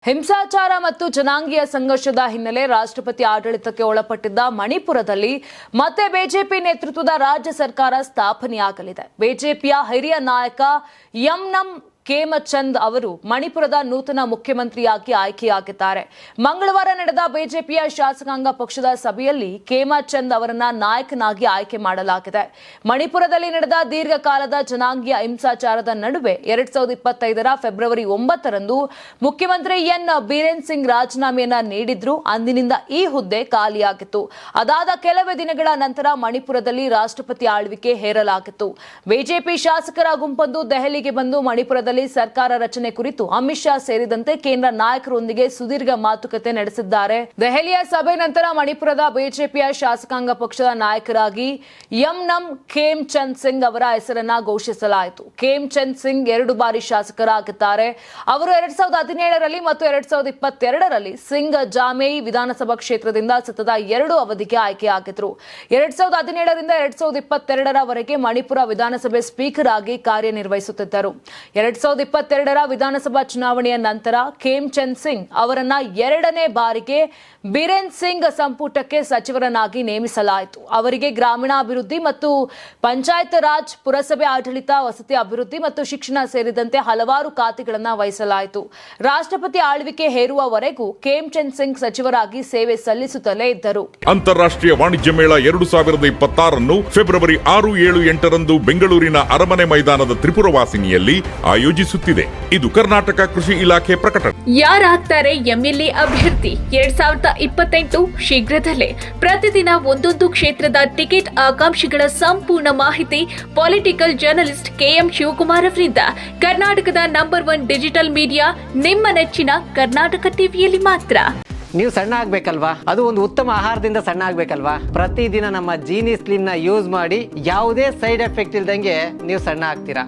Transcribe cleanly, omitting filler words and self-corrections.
ಹಿಂಸಾಚಾರ ಮತ್ತು ಜನಾಂಗೀಯ ಸಂಘರ್ಷದ ಹಿನ್ನೆಲೆ ರಾಷ್ಟ್ರಪತಿ ಆಡಳಿತಕ್ಕೆ ಒಳಪಟ್ಟಿದ್ದ ಮಣಿಪುರದಲ್ಲಿ ಮತ್ತೆ ಬಿಜೆಪಿ ನೇತೃತ್ವದ ರಾಜ್ಯ ಸರ್ಕಾರ ಸ್ಥಾಪನೆಯಾಗಲಿದೆ. ಬಿಜೆಪಿಯ ಹಿರಿಯ ನಾಯಕ ಯಮ್ನಂ ಖೇಮಚಂದ್ ಅವರು ಮಣಿಪುರದ ನೂತನ ಮುಖ್ಯಮಂತ್ರಿಯಾಗಿ ಆಯ್ಕೆಯಾಗಿದ್ದಾರೆ. ಮಂಗಳವಾರ ನಡೆದ ಬಿಜೆಪಿಯ ಶಾಸಕಾಂಗ ಪಕ್ಷದ ಸಭೆಯಲ್ಲಿ ಖೇಮಚಂದ್ ಅವರನ್ನ ನಾಯಕನಾಗಿ ಆಯ್ಕೆ ಮಾಡಲಾಗಿದೆ. ಮಣಿಪುರದಲ್ಲಿ ನಡೆದ ದೀರ್ಘಕಾಲದ ಜನಾಂಗೀಯ ಹಿಂಸಾಚಾರದ ನಡುವೆ 2025ರ ಫೆಬ್ರವರಿ 9ರಂದು ಮುಖ್ಯಮಂತ್ರಿ ಎನ್ ಬೀರೇನ್ ಸಿಂಗ್ ರಾಜೀನಾಮೆಯನ್ನ ನೀಡಿದ್ರು. ಅಂದಿನಿಂದ ಈ ಹುದ್ದೆ ಖಾಲಿಯಾಗಿತ್ತು. ಅದಾದ ಕೆಲವೇ ದಿನಗಳ ನಂತರ ಮಣಿಪುರದಲ್ಲಿ ರಾಷ್ಟ್ರಪತಿ ಆಳ್ವಿಕೆ ಹೇರಲಾಗಿತ್ತು. ಬಿಜೆಪಿ ಶಾಸಕರ ಗುಂಪೊಂದು ದೆಹಲಿಗೆ ಬಂದು ಮಣಿಪುರದಲ್ಲಿ ಸರ್ಕಾರ ರಚನೆ ಕುರಿತು ಅಮಿತ್ ಶಾ ಸೇರಿದಂತೆ ಕೇಂದ್ರ ನಾಯಕರೊಂದಿಗೆ ಸುದೀರ್ಘ ಮಾತುಕತೆ ನಡೆಸಿದ್ದಾರೆ. ದೆಹಲಿಯ ಸಭೆ ನಂತರ ಮಣಿಪುರದ ಬಿಜೆಪಿಯ ಶಾಸಕಾಂಗ ಪಕ್ಷದ ನಾಯಕರಾಗಿ ಯಮ್ನಂ ಖೇಮಚಂದ್ ಸಿಂಗ್ ಅವರ ಹೆಸರನ್ನ ಘೋಷಿಸಲಾಯಿತು. ಖೇಮಚಂದ್ ಸಿಂಗ್ 2 ಬಾರಿ ಶಾಸಕರಾಗಿದ್ದಾರೆ. ಅವರು 2017ರಲ್ಲಿ ಮತ್ತು 2022ರಲ್ಲಿ ಸಿಂಗ್ ಜಾಮೇಯಿ ವಿಧಾನಸಭಾ ಕ್ಷೇತ್ರದಿಂದ ಸತತ 2 ಅವಧಿಗೆ ಆಯ್ಕೆಯಾಗಿದ್ದರು. 2017ರಿಂದ 2022ರವರೆಗೆ ಮಣಿಪುರ ವಿಧಾನಸಭೆ ಸ್ಪೀಕರ್ ಆಗಿ ಕಾರ್ಯನಿರ್ವಹಿಸುತ್ತಿದ್ದರು. 2022ರ ವಿಧಾನಸಭಾ ಚುನಾವಣೆಯ ನಂತರ ಖೇಮಚಂದ್ ಸಿಂಗ್ ಅವರನ್ನ 2ನೇ ಬಾರಿಗೆ ಬೀರೇನ್ ಸಿಂಗ್ ಸಂಪುಟಕ್ಕೆ ಸಚಿವರನ್ನಾಗಿ ನೇಮಿಸಲಾಯಿತು. ಅವರಿಗೆ ಗ್ರಾಮೀಣಾಭಿವೃದ್ಧಿ ಮತ್ತು ಪಂಚಾಯತ್ ರಾಜ್, ಪುರಸಭೆ ಆಡಳಿತ, ವಸತಿ ಅಭಿವೃದ್ಧಿ ಮತ್ತು ಶಿಕ್ಷಣ ಸೇರಿದಂತೆ ಹಲವಾರು ಖಾತೆಗಳನ್ನು ವಹಿಸಲಾಯಿತು. ರಾಷ್ಟ್ರಪತಿ ಆಳ್ವಿಕೆ ಹೇರುವವರೆಗೂ ಖೇಮಚಂದ್ ಸಿಂಗ್ ಸಚಿವರಾಗಿ ಸೇವೆ ಸಲ್ಲಿಸುತ್ತಲೇ ಇದ್ದರು. ಅಂತಾರಾಷ್ಟ್ರೀಯ ವಾಣಿಜ್ಯ ಮೇಳ 2026 ಫೆಬ್ರವರಿ 6, 7, 8ರಂದು ಬೆಂಗಳೂರಿನ ಅರಮನೆ ಮೈದಾನದ ತ್ರಿಪುರವಾಸಿನಿಯಲ್ಲಿ ಆಯೋಜಿಸುತ್ತಿದೆ. ಇದು ಕರ್ನಾಟಕ ಕೃಷಿ ಇಲಾಖೆ ಪ್ರಕಟಣೆ. ಯಾರಾಗ್ತಾರೆ ಎಂಎಲ್ಎ ಅಭ್ಯರ್ಥಿ 2028 ಶೀಘ್ರದಲ್ಲೇ. ಪ್ರತಿದಿನ ಒಂದೊಂದು ಕ್ಷೇತ್ರದ ಟಿಕೆಟ್ ಆಕಾಂಕ್ಷಿಗಳ ಸಂಪೂರ್ಣ ಮಾಹಿತಿ ಪೊಲಿಟಿಕಲ್ ಜರ್ನಲಿಸ್ಟ್ ಕೆಎಂ ಶಿವಕುಮಾರ್ ಅವರಿಂದ. ಕರ್ನಾಟಕದ ನಂಬರ್ 1 ಡಿಜಿಟಲ್ ಮೀಡಿಯಾ ನಿಮ್ಮ ನೆಚ್ಚಿನ ಕರ್ನಾಟಕ ಟಿವಿಯಲ್ಲಿ ಮಾತ್ರ. ನೀವು ಸಣ್ಣ ಆಗ್ಬೇಕಲ್ವಾ? ಅದು ಒಂದು ಉತ್ತಮ ಆಹಾರದಿಂದ ಸಣ್ಣ ಆಗ್ಬೇಕಲ್ವಾ? ಪ್ರತಿದಿನ ನಮ್ಮ ಜೀನಿ ಸ್ಲಿಮ್ ನ ಯೂಸ್ ಮಾಡಿ ಯಾವುದೇ ಸೈಡ್ ಎಫೆಕ್ಟ್ ಇಲ್ದಂಗೆ ನೀವು ಸಣ್ಣ ಆಗ್ತೀರಾ.